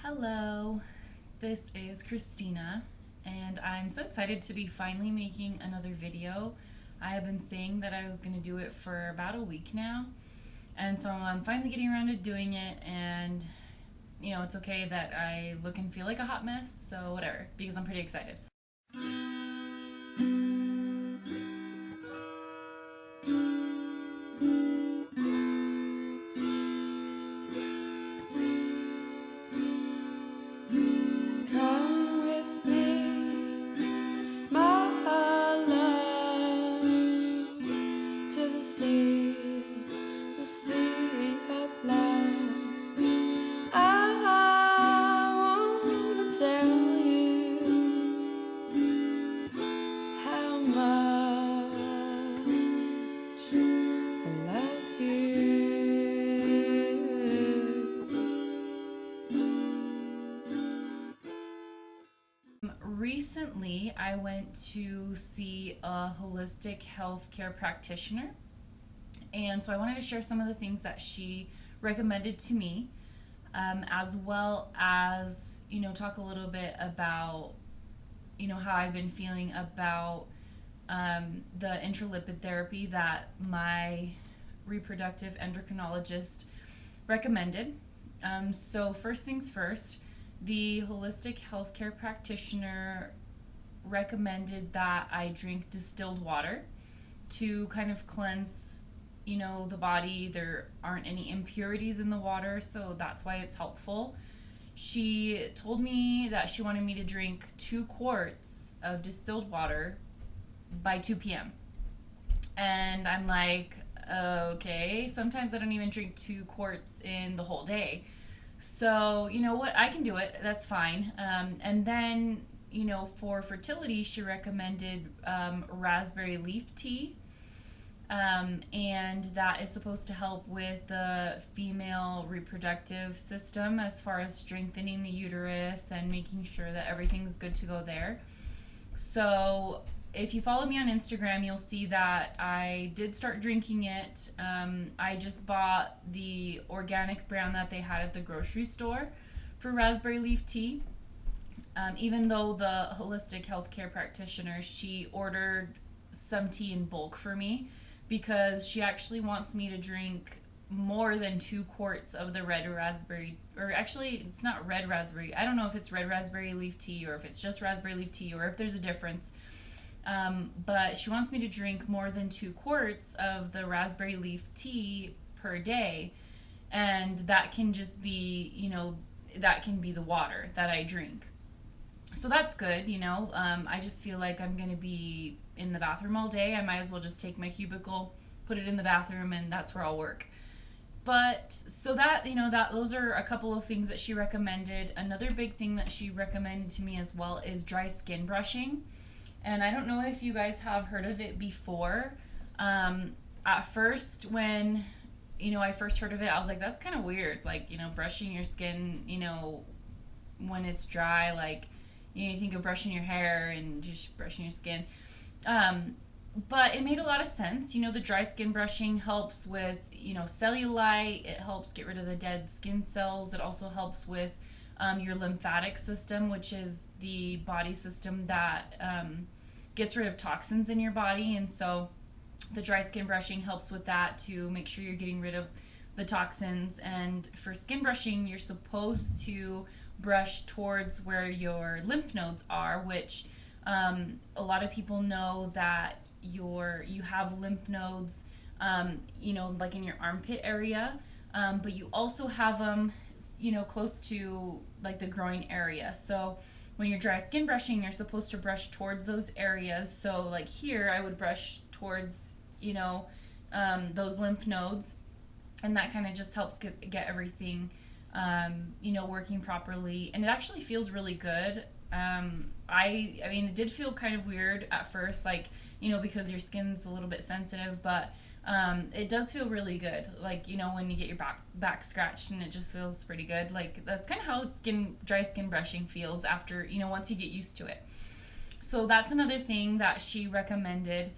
Hello, this is Christina, and I'm so excited to be finally making another video. I have been saying that I was going to do it for about a week now, and so I'm finally getting around to doing it, and it's okay that I look and feel like a hot mess, so whatever, because I'm pretty excited. Come with me, my love, to the sea of love. I wanna tell you how much I love you. Recently, I went to see a holistic healthcare practitioner, and so I wanted to share some of the things that she recommended to me, as well as talk a little bit about how I've been feeling about the intralipid therapy that my reproductive endocrinologist recommended. So first things first, the holistic healthcare practitioner recommended that I drink distilled water to kind of cleanse the body. There aren't any impurities in the water, so that's why it's helpful. She told me that she wanted me to drink 2 quarts of distilled water by 2 p.m. And I'm like, okay, sometimes I don't even drink 2 quarts in the whole day. So, you know what, I can do it. That's fine. And then, for fertility, she recommended raspberry leaf tea. And that is supposed to help with the female reproductive system as far as strengthening the uterus and making sure that everything's good to go there. So, if you follow me on Instagram, you'll see that I did start drinking it. I just bought the organic brand that they had at the grocery store for raspberry leaf tea. Even though the holistic healthcare practitioner, she ordered some tea in bulk for me because she actually wants me to drink more than 2 quarts of the red raspberry, or actually it's not red raspberry. I don't know if it's red raspberry leaf tea or if it's just raspberry leaf tea or if there's a difference. But she wants me to drink more than 2 quarts of the raspberry leaf tea per day. And that can just be, that can be the water that I drink. So that's good, I just feel like I'm going to be in the bathroom all day. I might as well just take my cubicle, put it in the bathroom, and that's where I'll work. But so that, that those are a couple of things that she recommended. Another big thing that she recommended to me as well is dry skin brushing. And I don't know if you guys have heard of it before. At first, when I first heard of it, I was like, that's kind of weird. Like, brushing your skin, when it's dry, like, you think of brushing your hair and just brushing your skin. But it made a lot of sense. The dry skin brushing helps with, cellulite. It helps get rid of the dead skin cells. It also helps with your lymphatic system, which is the body system that gets rid of toxins in your body. And so the dry skin brushing helps with that to make sure you're getting rid of the toxins. And for skin brushing, you're supposed to brush towards where your lymph nodes are, which a lot of people know that you have lymph nodes, like in your armpit area, but you also have them, close to like the groin area. So when you're dry skin brushing, you're supposed to brush towards those areas. So like here, I would brush towards, those lymph nodes, and that kind of just helps get everything, working properly. And it actually feels really good. I mean, it did feel kind of weird at first, like, because your skin's a little bit sensitive, but it does feel really good. Like, when you get your back scratched, and it just feels pretty good. Like, that's kind of how dry skin brushing feels after, once you get used to it. So that's another thing that she recommended.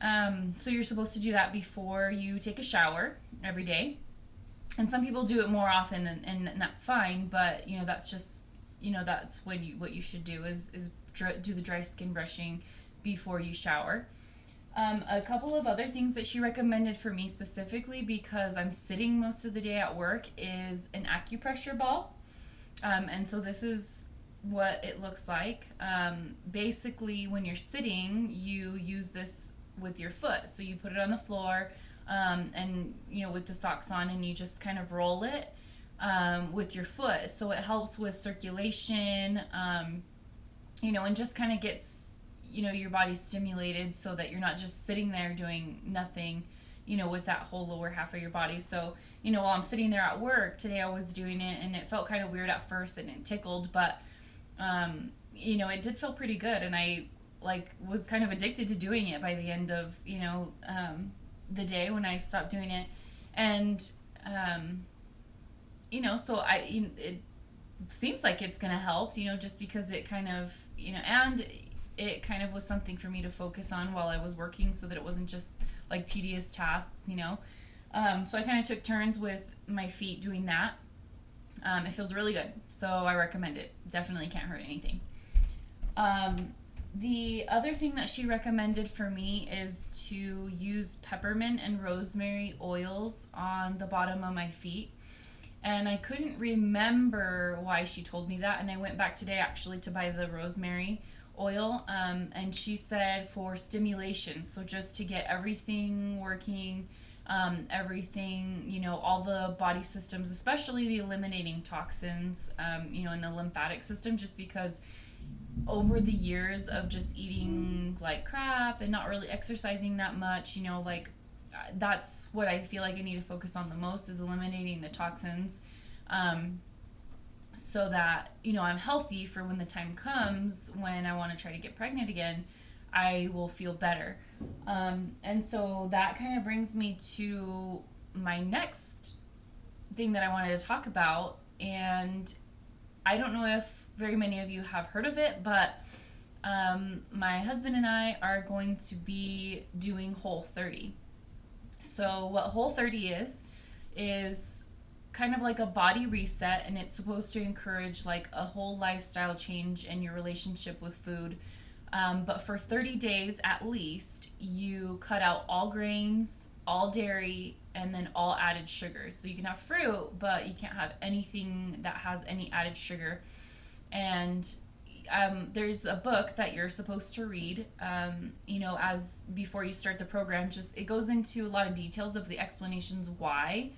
So you're supposed to do that before you take a shower every day. And some people do it more often, and that's fine, but that's just, that's what you should do is do the dry skin brushing before you shower. A couple of other things that she recommended for me specifically, because I'm sitting most of the day at work, is an acupressure ball. And so this is what it looks like. Basically, when you're sitting, you use this with your foot. So you put it on the floor, and with the socks on, and you just kind of roll it with your foot. So it helps with circulation, and just kind of gets your body stimulated, so that you're not just sitting there doing nothing, with that whole lower half of your body. So, while I'm sitting there at work today, I was doing it, and it felt kind of weird at first, and it tickled, but, it did feel pretty good, and I, was kind of addicted to doing it by the end of, the day when I stopped doing it. And, so it seems like it's going to help, just because it kind of, and it kind of was something for me to focus on while I was working, so that it wasn't just like tedious tasks, So I kind of took turns with my feet doing that. It feels really good, so I recommend it. Definitely can't hurt anything. The other thing that she recommended for me is to use peppermint and rosemary oils on the bottom of my feet. And I couldn't remember why she told me that, and I went back today actually to buy the rosemary oil, and she said for stimulation, so just to get everything working, everything, all the body systems, especially the eliminating toxins, in the lymphatic system, just because over the years of just eating like crap and not really exercising that much, that's what I feel like I need to focus on the most, is eliminating the toxins, so that, I'm healthy for when the time comes when I want to try to get pregnant again, I will feel better. And so that kind of brings me to my next thing that I wanted to talk about. And I don't know if very many of you have heard of it, but my husband and I are going to be doing Whole30. So what Whole30 is kind of like a body reset, and it's supposed to encourage like a whole lifestyle change in your relationship with food. But for 30 days at least, you cut out all grains, all dairy, and then all added sugars. So you can have fruit, but you can't have anything that has any added sugar. And there's a book that you're supposed to read, as before you start the program. Just it goes into a lot of details of the explanations why,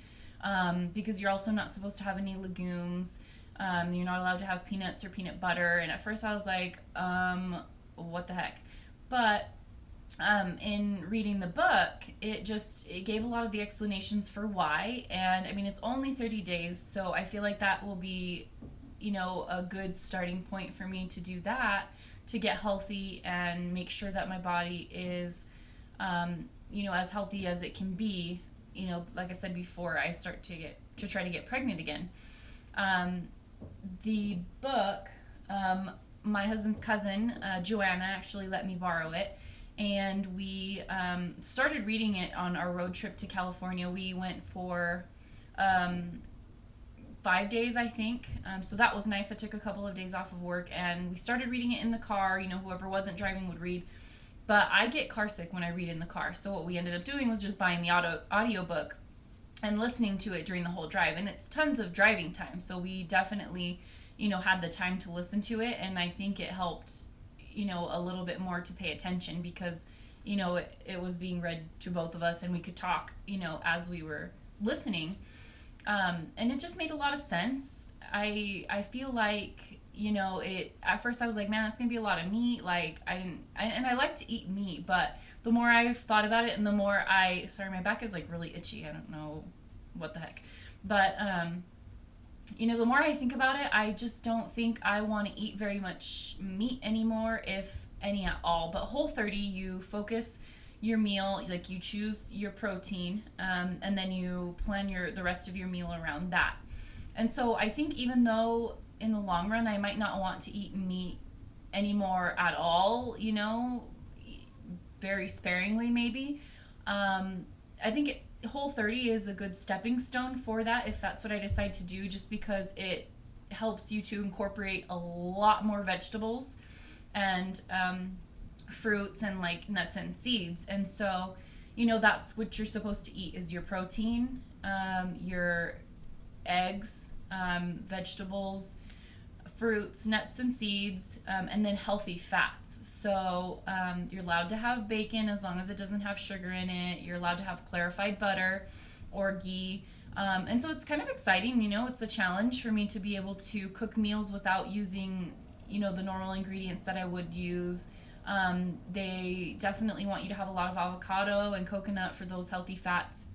because you're also not supposed to have any legumes. You're not allowed to have peanuts or peanut butter. And at first I was like, what the heck? But in reading the book, it gave a lot of the explanations for why. And I mean, it's only 30 days, so I feel like that will be a good starting point for me to do that, to get healthy and make sure that my body is, as healthy as it can be, like I said before, I start to try to get pregnant again. The book, my husband's cousin, Joanna, actually let me borrow it. And we started reading it on our road trip to California. We went for 5 days, I think. So that was nice. I took a couple of days off of work, and we started reading it in the car. Whoever wasn't driving would read. But I get car sick when I read in the car. So what we ended up doing was just buying the audio book and listening to it during the whole drive. And it's tons of driving time. So we definitely, had the time to listen to it. And I think it helped, a little bit more to pay attention, because, it was being read to both of us, and we could talk, as we were listening. And it just made a lot of sense. I feel like, at first I was like, man, that's going to be a lot of meat. Like, I like to eat meat, but the more I've thought about it, and the more sorry, my back is like really itchy. I don't know what the heck. But, the more I think about it, I just don't think I want to eat very much meat anymore, if any at all. But Whole30, you focus your meal, like you choose your protein, and then you plan the rest of your meal around that. And so I think even though in the long run I might not want to eat meat anymore at all, very sparingly maybe, I think Whole30 is a good stepping stone for that if that's what I decide to do, just because it helps you to incorporate a lot more vegetables and fruits and like nuts and seeds. And so, that's what you're supposed to eat is your protein, your eggs, vegetables, fruits, nuts and seeds, and then healthy fats. So you're allowed to have bacon as long as it doesn't have sugar in it. You're allowed to have clarified butter or ghee. And so it's kind of exciting, it's a challenge for me to be able to cook meals without using, the normal ingredients that I would use. They definitely want you to have a lot of avocado and coconut for those healthy fats,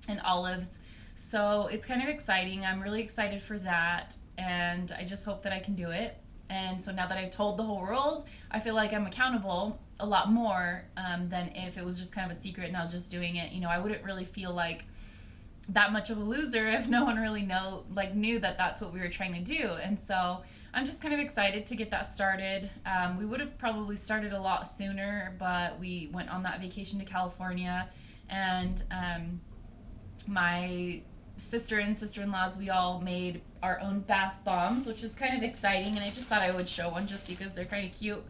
and olives. So it's kind of exciting. I'm really excited for that, and I just hope that I can do it. And so now that I've told the whole world, I feel like I'm accountable a lot more than if it was just kind of a secret and I was just doing it. I wouldn't really feel like that much of a loser if no one really knew that that's what we were trying to do. And so I'm just kind of excited to get that started. We would have probably started a lot sooner, but we went on that vacation to California, and my sister and sister-in-laws, we all made our own bath bombs, which is kind of exciting, and I just thought I would show one just because they're kind of cute.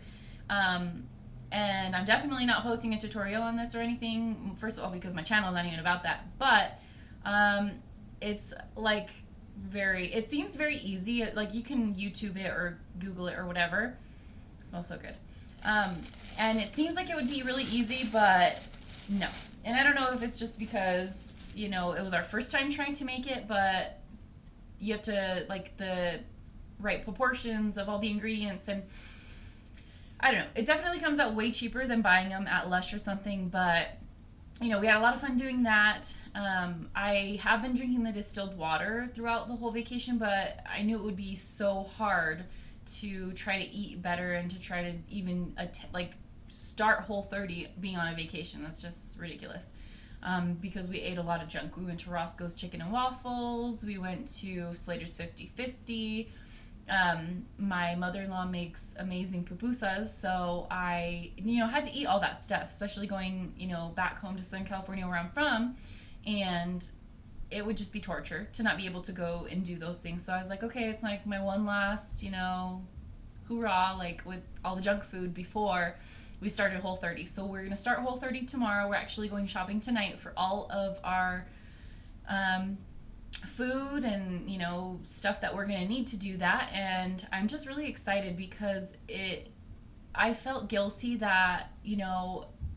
And I'm definitely not posting a tutorial on this or anything, first of all because my channel is not even about that, but it's like it seems very easy. Like, you can YouTube it or Google it or whatever. It smells so good. And it seems like it would be really easy, but no. And I don't know if it's just because, it was our first time trying to make it, but you have to, like, the right proportions of all the ingredients, and I don't know. It definitely comes out way cheaper than buying them at Lush or something, but we had a lot of fun doing that. I have been drinking the distilled water throughout the whole vacation, but I knew it would be so hard to try to eat better and to try to even start Whole30 being on a vacation. That's just ridiculous. Because we ate a lot of junk. We went to Roscoe's Chicken and Waffles. We went to Slater's 50/50. My mother-in-law makes amazing pupusas, so I, had to eat all that stuff, especially going, back home to Southern California where I'm from, and it would just be torture to not be able to go and do those things. So I was like, okay, it's like my one last, hoorah, like with all the junk food before we started Whole30. So we're going to start Whole30 tomorrow. We're actually going shopping tonight for all of our food and, stuff that we're going to need to do that. And I'm just really excited because I felt guilty that,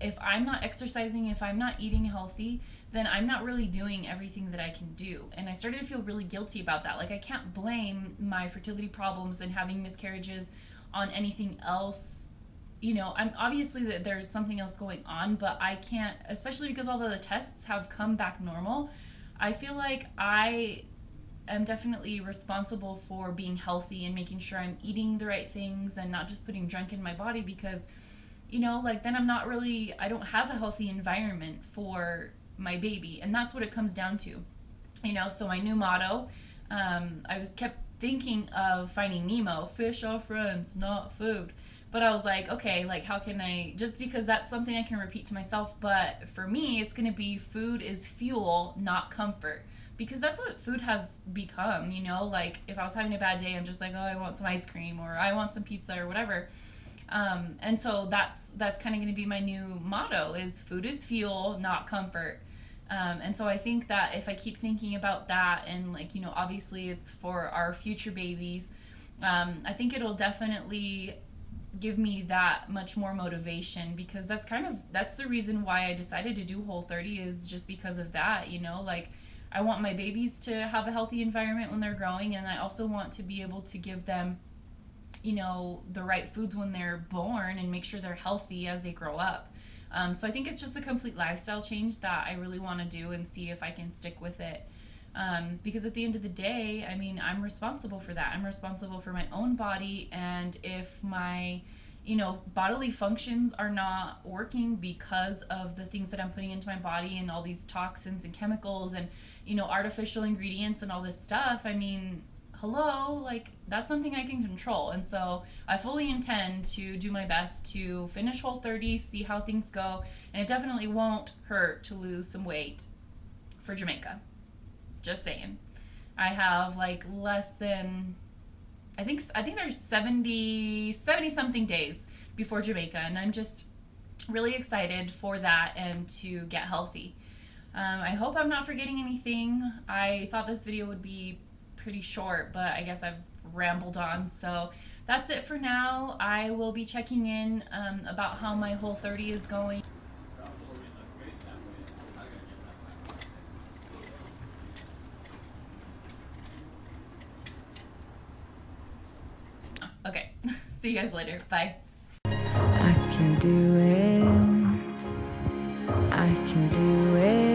if I'm not exercising, if I'm not eating healthy, then I'm not really doing everything that I can do. And I started to feel really guilty about that. Like, I can't blame my fertility problems and having miscarriages on anything else. I'm obviously that there's something else going on, but I can't, especially because all the tests have come back normal. I feel like I am definitely responsible for being healthy and making sure I'm eating the right things and not just putting junk in my body, because, then I don't have a healthy environment for my baby. And that's what it comes down to. So my new motto, I kept thinking of Finding Nemo, fish are friends, not food. But I was like, okay, like, how can I, just because that's something I can repeat to myself, but for me, it's going to be food is fuel, not comfort. Because that's what food has become, like, if I was having a bad day, I'm just like, oh, I want some ice cream, or I want some pizza, or whatever. And so that's kind of going to be my new motto, is food is fuel, not comfort. And so I think that if I keep thinking about that, and, like, obviously it's for our future babies, I think it'll definitely give me that much more motivation, because that's the reason why I decided to do Whole30, is just because of that. Like, I want my babies to have a healthy environment when they're growing, and I also want to be able to give them, the right foods when they're born and make sure they're healthy as they grow up. So I think it's just a complete lifestyle change that I really want to do and see if I can stick with it. Because at the end of the day, I'm responsible for that. I'm responsible for my own body, and if my, bodily functions are not working because of the things that I'm putting into my body and all these toxins and chemicals and, artificial ingredients and all this stuff, hello, like, that's something I can control. And so I fully intend to do my best to finish Whole30, see how things go, and it definitely won't hurt to lose some weight. for Jamaica. Just saying. I have like less than, I think there's 70 something days before Jamaica, and I'm just really excited for that and to get healthy. I hope I'm not forgetting anything. I thought this video would be pretty short, but I guess I've rambled on. So that's it for now. I will be checking in about how my Whole30 is going. Okay, see you guys later. Bye. I can do it. I can do it.